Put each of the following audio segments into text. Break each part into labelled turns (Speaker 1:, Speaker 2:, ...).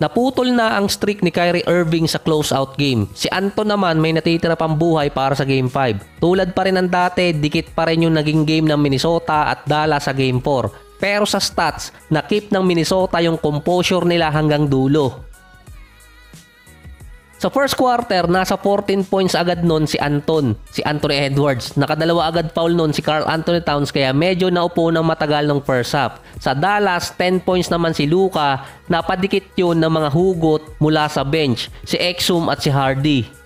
Speaker 1: Naputol na ang streak ni Kyrie Irving sa closeout game. Si Anton naman may natitira pang buhay para sa Game 5. Tulad pa rin ng dati, dikit pa rin yung naging game ng Minnesota at Dallas sa Game 4. Pero sa stats, na-keep ng Minnesota yung composure nila hanggang dulo. Sa first quarter, nasa 14 points agad nun si Anthony Edwards. Nakadalawa agad foul nun si Karl Anthony Towns kaya medyo naupo ng matagal ng first half. Sa Dallas, 10 points naman si Luka, napadikit yun ng mga hugot mula sa bench, si Exum at si Hardy.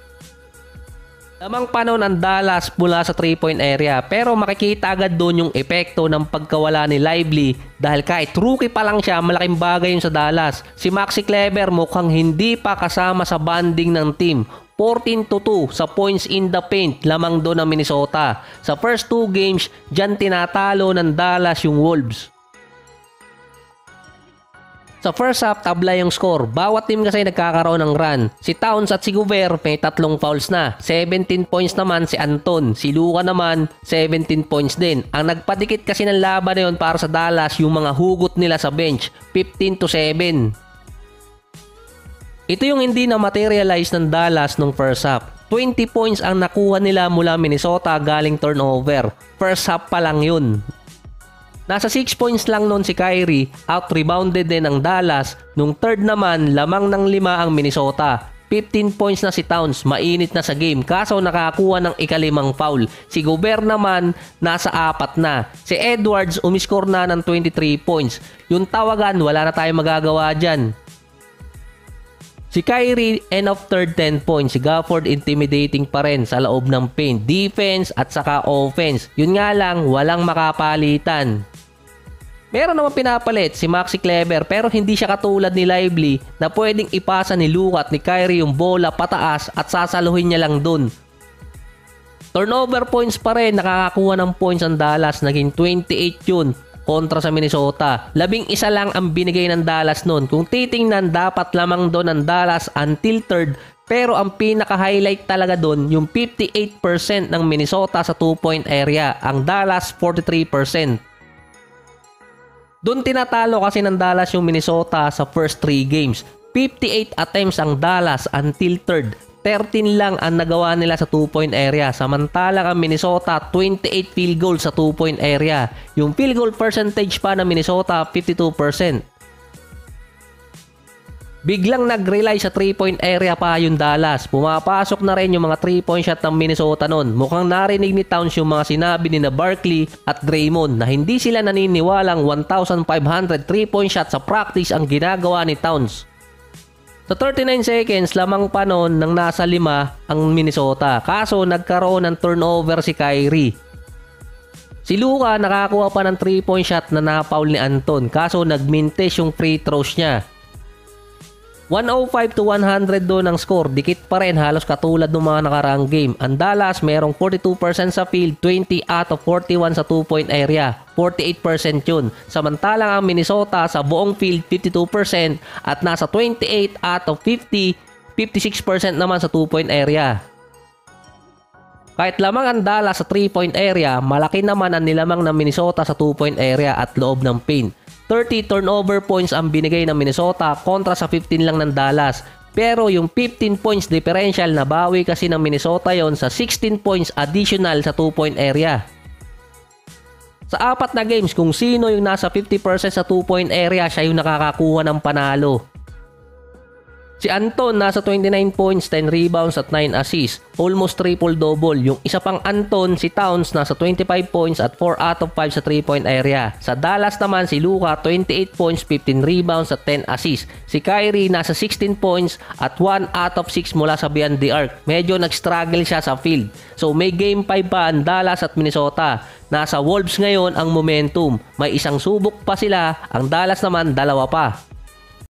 Speaker 1: Tamang panon ang Dallas mula sa 3-point area pero makikita agad doon yung epekto ng pagkawala ni Lively dahil kahit rookie pa lang siya, malaking bagay yun sa Dallas. Si Maxi Kleber mukhang hindi pa kasama sa banding ng team. 14-2 sa points in the paint lamang doon ng Minnesota. Sa first 2 games, dyan tinatalo ng Dallas yung Wolves. Sa first half, tabla yung score. Bawat team kasi nagkakaroon ng run. Si Towns at si Gobert may 3 fouls na. 17 points naman si Anton. Si Luka naman, 17 points din. Ang nagpadikit kasi ng laban na yun para sa Dallas yung mga hugot nila sa bench. 15-7. Ito yung hindi na materialize ng Dallas nung first half. 20 points ang nakuha nila mula Minnesota galing turnover. First half pa lang yun. Nasa 6 points lang noon si Kyrie, out-rebounded din ang Dallas. Nung third naman, lamang ng 5 ang Minnesota. 15 points na si Towns, mainit na sa game, kaso nakakuha ng ika-5 foul. Si Gobert naman, nasa 4 na. Si Edwards, umiscore na ng 23 points. Yung tawagan, wala na tayong magagawa dyan. Si Kyrie, end of third 10 points. Si Gafford intimidating pa rin sa loob ng paint. Defense at saka offense. Yun nga lang, walang makapalitan. Meron naman pinapalit si Maxi Kleber pero hindi siya katulad ni Lively na pwedeng ipasa ni Luka at ni Kyrie yung bola pataas at sasaluhin niya lang dun. Turnover points pa rin, nakakakuha ng points ang Dallas, naging 28 yun kontra sa Minnesota. 11 lang ang binigay ng Dallas noon. Kung titingnan, dapat lamang doon ang Dallas until third. Pero ang pinaka-highlight talaga doon, yung 58% ng Minnesota sa 2-point area. Ang Dallas, 43%. Doon tinatalo kasi ng Dallas yung Minnesota sa first 3 games. 58 attempts ang Dallas until third. 13 lang ang nagawa nila sa 2-point area. Samantalang ang Minnesota, 28 field goals sa 2-point area. Yung field goal percentage pa ng Minnesota, 52%. Biglang nag-rely sa 3-point area pa yung Dallas. Pumapasok na rin yung mga 3-point shot ng Minnesota noon. Mukhang narinig ni Towns yung mga sinabi ni Barkley at Draymond na hindi sila naniniwalang 1,500 3-point shot sa practice ang ginagawa ni Towns. Sa 39 seconds lamang pa noon nang nasa 5 ang Minnesota. Kaso nagkaroon ng turnover si Kyrie. Si Luka nakakuha pa ng 3-point shot na na-foul ni Anton. Kaso nag-mintes yung free throws niya. 105-100 doon ang score. Dikit pa rin, halos katulad ng mga nakaraang game. Ang Dallas merong 42% sa field, 20 out of 41 sa 2-point area. 48% yun. Samantalang ang Minnesota sa buong field 52% at nasa 28 out of 50, 56% naman sa 2-point area. Kahit lamang ang Dallas sa 3-point area, malaki naman ang nilamang ng Minnesota sa 2-point area at loob ng paint. 30 turnover points ang binigay ng Minnesota kontra sa 15 lang ng Dallas. Pero yung 15 points differential nabawi kasi ng Minnesota yon sa 16 points additional sa 2-point area. Sa 4 na games, kung sino yung nasa 50% sa 2-point area, siya yung nakakakuha ng panalo. Si Anton nasa 29 points, 10 rebounds at 9 assists. Almost triple-double. Yung isa pang Anton, si Towns, nasa 25 points at 4 out of 5 sa 3-point area. Sa Dallas naman, si Luka, 28 points, 15 rebounds at 10 assists. Si Kyrie, nasa 16 points at 1 out of 6 mula sa beyond the arc. Medyo nag-struggle siya sa field. So may game 5 pa ang Dallas at Minnesota. Nasa Wolves ngayon ang momentum. May isang subok pa sila, ang Dallas naman 2 pa.